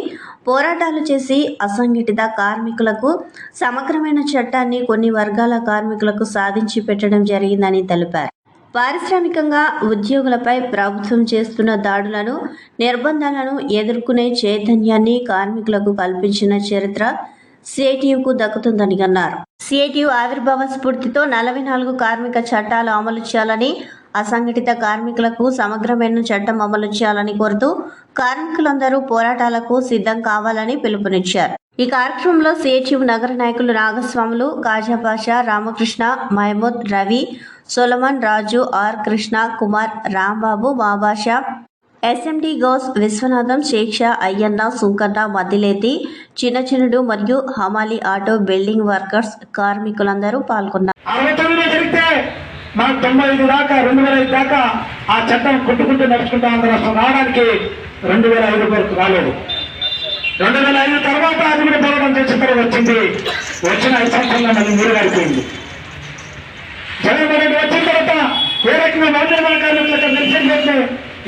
పోరాటాలు చేసి అసంఘటిత కార్మికులకు సమగ్రమైన చట్టాన్ని కొన్ని వర్గాల కార్మికులకు సాధించి పెట్టడం జరిగిందని తెలిపారు. పారిశ్రామికంగా ఉద్యోగులపై ప్రభుత్వం చేస్తున్న దాడులను, నిర్బంధాలను ఎదుర్కొనే చైతన్యాన్ని కార్మికులకు కల్పించిన చరిత్ర సిఐటియుకు దక్కుతుందని అన్నారు. సిఐటియు ఆవిర్భావ స్ఫూర్తితో 44 కార్మిక చట్టాలు అమలు చేయాలని, అసంఘటిత కార్మికులకు సమగ్రమైన చట్టం అమలు చేయాలని కోరుతూ కార్మికులందరూ పోరాటాలకు సిద్ధం కావాలని పిలుపునిచ్చారు. ఈ కార్యక్రమంలో సిఐటియు నగర నాయకులు Nagaswamulu, Kajapasha, Ramakrishna, Mahmood, Ravi, Solomon, Raju, R Krishna, Kumar, Rambabu, Babasha, SMD Gouse, Vishwanatham, Sheksha, Ayyanna, Sunkanna, Maddileti, Chinnachinnudu మరియు హమాలి ఆటో బిల్డింగ్ వర్కర్స్ కార్మికులందరూ పాల్గొన్నారు. 95 దాకా 2005 దాకా ఆ చట్టం కొట్టుకుంటూ నడుచుకుంటూ ఆంధ్ర రాష్ట్రం రావడానికి 2005 వరకు రాలేదు. 2005 తర్వాత అది కూడా పోరాటం చేసిన తర్వాత వచ్చింది. వచ్చిన 5 సంవత్సరాల్లో మళ్ళీ నీరు గారిపోయింది. జగన్మోహన్ రెడ్డి వచ్చిన తర్వాత ఏ రకంగా నిర్మాణ కార్మికులకు నిరసన చేస్తే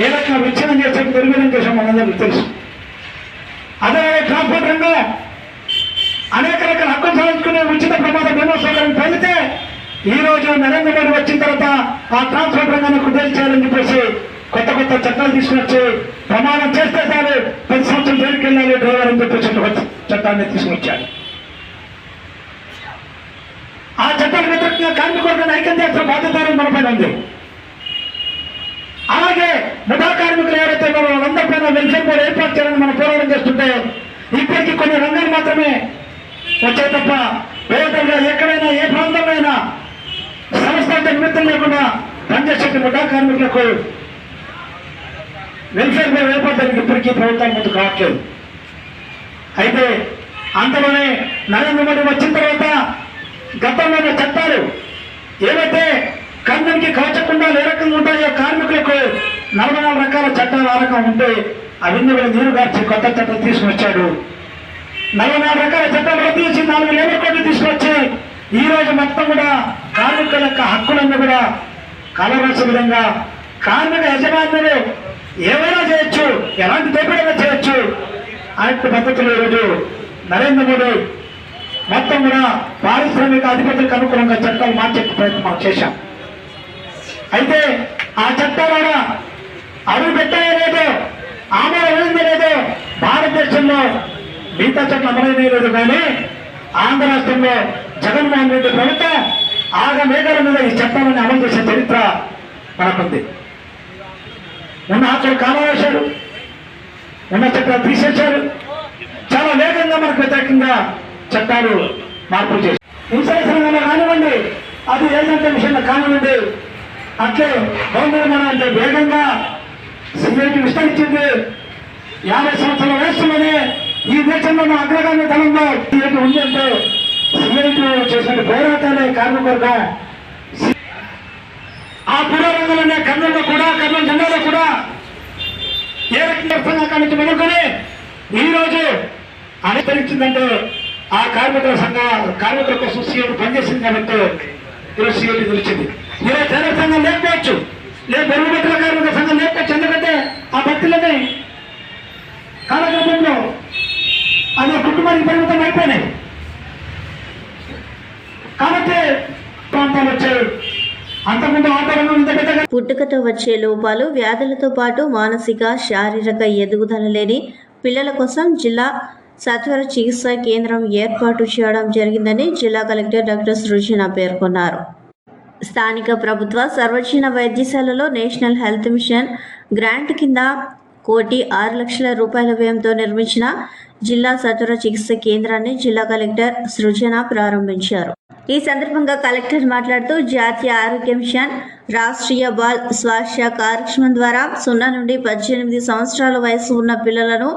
ఏ రకంగా విచ్ఛిన్నం చేసే నిర్వీర్యం చేసాం మనందరికీ తెలుసు. అదే ట్రాన్స్పోర్ట్ రంగం అనేక రకాల హక్కులు సాధించుకునే ఉచిత ప్రమాద బీమా సౌకర్యం పొందితే ఈ రోజు నరేంద్ర మోడీ వచ్చిన తర్వాత ఆ ట్రాన్స్పోర్ట్ రంగాన్ని కుదేలు చేయాలని చెప్పేసి కొత్త కొత్త చట్టాలు తీసుకొచ్చి ప్రమాణం చేస్తే చాలు 10 సంవత్సరాలు జైలుకి వెళ్ళాలి డ్రైవర్ అని చెప్పేసి చట్టాన్ని తీసుకొచ్చారు. ఆ చట్టానికి వ్యతిరేకంగా కార్మికులను ఐక్యం చేసిన బాధ్యత మన పైన ఉంది. అలాగే ముఠా కార్మికులు ఎవరైతే వాళ్ళందరిపైన వెల్ఫేర్ బోర్డు ఏర్పాటు చేయాలని మనం పోరాటం చేస్తుంటే ఇప్పటికీ కొన్ని రంగాలు మాత్రమే వచ్చాయి తప్ప వేగంగా ఎక్కడైనా ఏ ప్రాంతంలో అయినా సంస్థ నిమిత్తం లేకుండా పనిచేసే ముఠా కార్మికులకు వెల్ఫేర్ బోర్డు ఏర్పడడానికి ఇప్పటికీ ప్రభుత్వం ముందు కావట్లేదు. అయితే అంతలోనే నరేంద్ర మోడీ వచ్చిన తర్వాత గతంలోని చట్టాలు ఏవైతే కర్ణానికి కవచకుండా ఏ రకంగా ఉంటాయో కార్మికులకు 44 రకాల చట్టాలు ఆ రకం ఉంటే అవన్నీ కూడా నీరు గార్చి కొత్త చట్టాలు తీసుకొచ్చాడు. 44 రకాల చట్టాలు రద్దు చేసి 4 లేబర్ కోడ్లు తీసుకొచ్చి ఈ రోజు మొత్తం కూడా కార్మికుల యొక్క హక్కులన్నీ కూడా కలరాసే విధంగా కార్మిక యజమానులు ఏమైనా చేయొచ్చు, ఎలాంటి దోపిడైనా చేయొచ్చు అలాంటి పద్ధతులు ఈరోజు నరేంద్ర మోడీ మొత్తం కూడా పారిశ్రామిక అధిపతులకు అనుకూలంగా చట్టాలు మార్చే ప్రయత్నం మనం చేశాం. అయితే ఆ చట్టాలు కూడా అడుగు పెట్టాయో లేదో, అమలైందో లేదో భారతదేశంలో మిగతా చట్టం అమలైన లేదు. కానీ ఆంధ్ర రాష్ట్రంలో జగన్మోహన్ రెడ్డి ప్రభుత్వం మేఘాల మీద ఈ చట్టాలను అమలు చేసే చరిత్ర మనకుంది. ఉన్న ఆచరణ కాలవేశారు, ఉన్న చట్టాలు తీసేశారు. చాలా వేగంగా మనకు వ్యతిరేకంగా చట్టాలు మార్పులు చేశారు. ఇన్సూరెన్స్ రంగంలో కానివ్వండి, అది ఏజెంట్ల విషయంలో కానివ్వండి, అట్లే భవన నిర్మాణం అంటే వేగంగా సిఐటి విస్తరించింది. 50 సంవత్సరాల వయస్సులోనే ఈ దేశంలో అగ్రగామి దళంలో సిఐటి ఉంది అంటే సిఐటి చేసిన పోరాటాలే కార్మికవర్గం. ఆ పురోరంగంలోనే కర్నూలులో కూడా, కర్నూలు జిల్లాలో కూడా ఏ రకంగా కానీ మొదలుకొని ఈ రోజు అనుసరించిందంటే ఆ కార్మికుల కోసం సిఐటి పనిచేసింది కాబట్టి ఈరోజు సిఐటి నిలిచింది. ఈరోజు తెర సంఘం లేకపోవచ్చు, లేదు బరువు బట్టల కార్మిక సంఘం లేకపోవచ్చు. ఎందుకంటే ఆ భక్తులని కాలక్రమంలో అదే కుటుంబానికి పరిమితం అయిపోయినాయి. కాబట్టి ప్రాంతాలు వచ్చాయి. అంతకుముందు ఆటోలను ఇంత పెద్దగా పుట్టుకతో వచ్చే లోపాలు, వ్యాధులతో పాటు మానసిక, శారీరక ఎదుగుదల లేని పిల్లల కోసం జిల్లా సత్వర చికిత్సా కేంద్రం ఏర్పాటు చేయడం జరిగిందని జిల్లా కలెక్టర్ డాక్టర్ సృజన పేర్కొన్నారు. స్థానిక ప్రభుత్వ సర్వజన వైద్యశాలలో నేషనల్ హెల్త్ మిషన్ గ్రాంట్ కింద 1,06,00,000 రూపాయల వ్యయంతో నిర్మించిన జిల్లా సత్వర చికిత్స కేంద్రాన్ని జిల్లా కలెక్టర్ సృజన ప్రారంభించారు. ఈ సందర్భంగా కలెక్టర్ మాట్లాడుతూ జాతీయ ఆరోగ్య మిషన్ రాష్ట్రీయ బాల్ స్వాస్థ్య కార్యక్రమం ద్వారా 0 నుండి 18 సంవత్సరాల వయసు ఉన్న పిల్లలను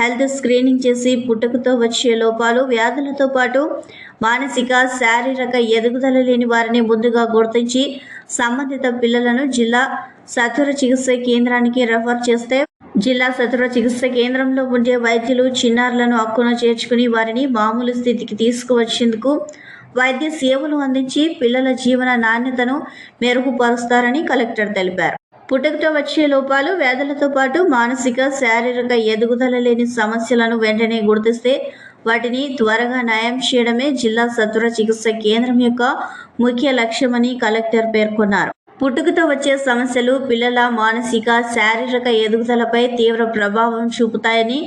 హెల్త్ స్క్రీనింగ్ చేసి పుట్టుకతో వచ్చే లోపాలు, వ్యాధులతో పాటు మానసిక, శారీరక ఎదుగుదల లేని వారిని ముందుగా గుర్తించి సంబంధిత పిల్లలను జిల్లా సత్వర చికిత్స కేంద్రానికి రెఫర్ చేస్తే జిల్లా సత్వర చికిత్స కేంద్రంలో ఉండే వైద్యులు చిన్నారులను హక్కున చేర్చుకుని వారిని మామూలు స్థితికి తీసుకువచ్చేందుకు వైద్య సేవలు అందించి పిల్లల జీవన నాణ్యతను మెరుగుపరుస్తారని కలెక్టర్ తెలిపారు. పుట్టుకతో వచ్చే లోపాలు, వ్యాధులతో పాటు మానసిక, శారీరక ఎదుగుదల లేని సమస్యలను వెంటనే గుర్తిస్తే వాటిని త్వరగా నయం చేయడమే జిల్లా సత్వర చికిత్స కేంద్రం యొక్క ముఖ్య లక్ష్యమని కలెక్టర్ పేర్కొన్నారు. పుట్టుకతో వచ్చే సమస్యలు పిల్లల మానసిక, శారీరక ఎదుగుదలపై తీవ్ర ప్రభావం చూపుతాయని,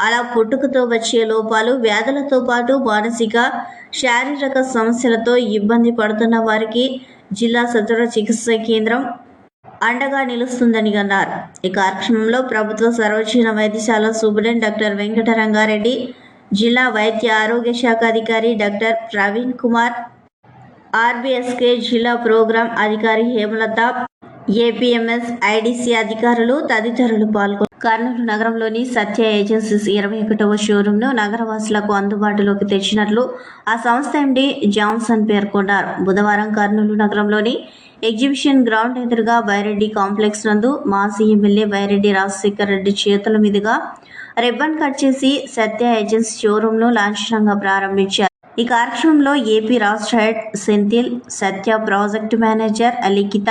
అలా పుట్టుకతో వచ్చే లోపాలు, వ్యాధులతో పాటు మానసిక, శారీరక సమస్యలతో ఇబ్బంది పడుతున్న వారికి జిల్లా సత్వర చికిత్స కేంద్రం అండగా నిలుస్తుందని అన్నారు. ఈ కార్యక్రమంలో ప్రభుత్వ సర్వజన వైద్యశాల సూపరింటెండెంట్ డాక్టర్ వెంకటరంగారెడ్డి, జిల్లా వైద్య ఆరోగ్య శాఖ అధికారి డాక్టర్ ప్రవీణ్ కుమార్, ఆర్బీఎస్కే జిల్లా ప్రోగ్రాం అధికారి హేమలత, ఏపీఎంఎస్ ఐడీసీ అధికారులు తదితరులు పాల్గొన్నారు. కర్నూలు నగరంలోని సత్య ఏజెన్సీస్ 21వ షోరూంను నగరవాసులకు అందుబాటులోకి తెచ్చినట్లు ఆ సంస్థ ఎండీ జాన్సన్ పేర్కొన్నారు. బుధవారం కర్నూలు నగరంలోని ఎగ్జిబిషన్ గ్రౌండ్ ఎదురుగా బైరెడ్డి కాంప్లెక్స్ నందు మాజీ ఎమ్మెల్యే బైరెడ్డి రాజశేఖర్ రెడ్డి చేతుల మీదుగా రిబ్బన్ కట్ చేసి సత్య ఏజెన్సీ షోరూంను లాంఛనంగా ప్రారంభించారు. ఈ కార్యక్రమంలో ఏపీ రాష్ట్ర హెడ్ సెంథిల్, సత్య ప్రాజెక్టు మేనేజర్ లిఖిత,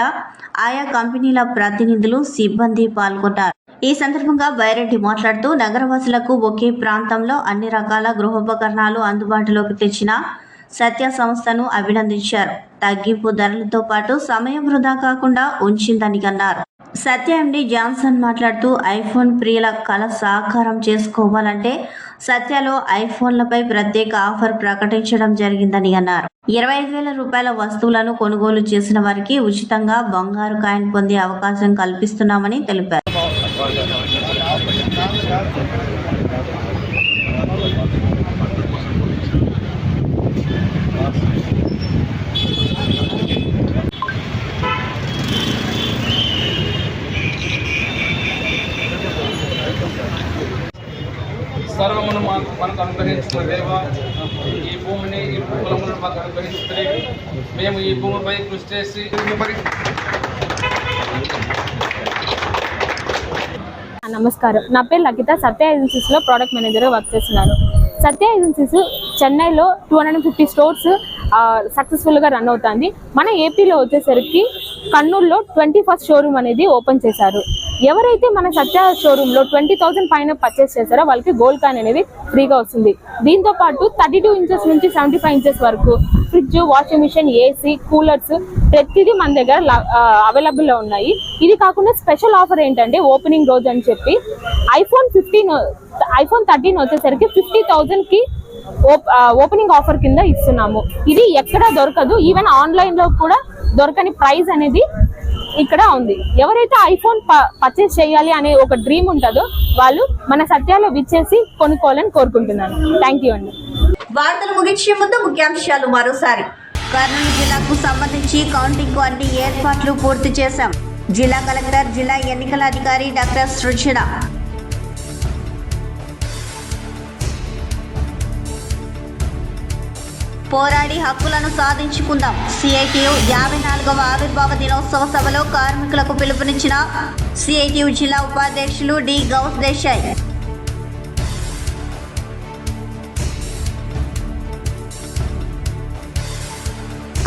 ఆయా కంపెనీల ప్రతినిధులు, సిబ్బంది పాల్గొన్నారు. ఈ సందర్భంగా బైరెడ్డి మాట్లాడుతూ నగరవాసులకు ఒకే ప్రాంతంలో అన్ని రకాల గృహోపకరణాలు అందుబాటులోకి తెచ్చిన సత్య సంస్థను అభినందించారు. తగ్గింపు ధరలతో పాటు సమయం వృధా కాకుండా ఉంచిందని అన్నారు. సత్య ఎండీ జాన్సన్ మాట్లాడుతూ ఐఫోన్ ప్రియుల కళ సాకారం చేసుకోవాలంటే సత్యలో ఐఫోన్లపై ప్రత్యేక ఆఫర్ ప్రకటించడం జరిగిందని అన్నారు. 25,000 రూపాయల వస్తువులను కొనుగోలు చేసిన వారికి ఉచితంగా బంగారు కాయిన్ పొందే అవకాశం కల్పిస్తున్నామని తెలిపారు. సర్వమును మనకు అనుగ్రహించిన దేవ, ఈ భూమిని, ఈ కులములను మాకు అనుగ్రహిస్తే మేము ఈ భూమిపై కృషి చేసి నమస్కారం, నా పేరు లలిత. సత్య ఏజెన్సీస్లో ప్రోడక్ట్ మేనేజర్గా వర్క్ చేస్తున్నాను. సత్య ఏజెన్సీస్ చెన్నైలో 250 స్టోర్స్ సక్సెస్ఫుల్గా రన్ అవుతుంది. మన ఏపీలో వచ్చేసరికి కర్నూలులో 21st షోరూమ్ అనేది ఓపెన్ చేశారు. ఎవరైతే మన సత్య షోరూంలో 20,000 పైన పర్చేస్ చేస్తారో వాళ్ళకి గోల్డ్ కాయిన్ అనేది ఫ్రీగా వస్తుంది. దీంతో పాటు 32 ఇంచెస్ నుంచి 75 ఇంచెస్ వరకు fridge, washing machine, AC, coolers ప్రతిదీ మన దగ్గర అవైలబుల్లో ఉన్నాయి. ఇది కాకుండా స్పెషల్ ఆఫర్ ఏంటంటే ఓపెనింగ్ రోజు అని చెప్పి ఐఫోన్ 13 వచ్చేసరికి 50,000కి ఓపెనింగ్ ఆఫర్ కింద ఇస్తున్నాము. ఇది ఎక్కడా దొరకదు, ఈవెన్ ఆన్లైన్లో కూడా దొరకని ప్రైస్ అనేది ఇక్కడ ఉంది. ఎవరైతే ఐఫోన్ పర్చేస్ చేయాలి అనే ఒక డ్రీమ్ ఉంటుందో వాళ్ళు మన సత్యాలో విచ్చేసి కొనుక్కోవాలని కోరుకుంటున్నాను. థ్యాంక్ యూ అండి. వార్తలు ముగించే ముందు ముఖ్యాంశాలు మరోసారి. కర్నూలు జిల్లాకు సంబంధించి కౌంటింగ్ కు అన్ని ఏర్పాట్లు పూర్తి చేశాం. జిల్లా కలెక్టర్, జిల్లా ఎన్నికల అధికారి డాక్టర్ సృజన. పోరాడి హక్కులను సాధించుకుందాం. సిఐటియు 54వ ఆవిర్భావ దినోత్సవ సభలో కార్మికులకు పిలుపునిచ్చిన సిఐటియు జిల్లా ఉపాధ్యక్షులు డి గౌస్ దేశాయ్.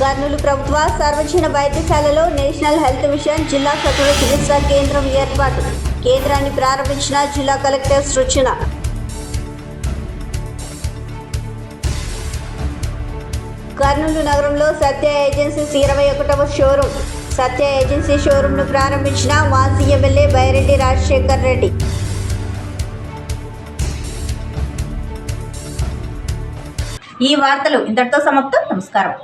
కర్నూలు ప్రభుత్వ సర్వజన వైద్యశాలలో నేషనల్ హెల్త్ మిషన్ జిల్లా సత్వర చికిత్సా కేంద్రం ఏర్పాటు. కేంద్రాన్ని ప్రారంభించిన జిల్లా కలెక్టర్ సృజన. కర్నూలు నగరంలో సత్య ఏజెన్సీస్ 21వ షోరూం. సత్య ఏజెన్సీ షోరూంను ప్రారంభించిన మాజీ ఎమ్మెల్యే బైరెడ్డి రాజశేఖర్ రెడ్డి. ఈ వార్తలు ఇంతటితో సమాప్తం. నమస్కారం.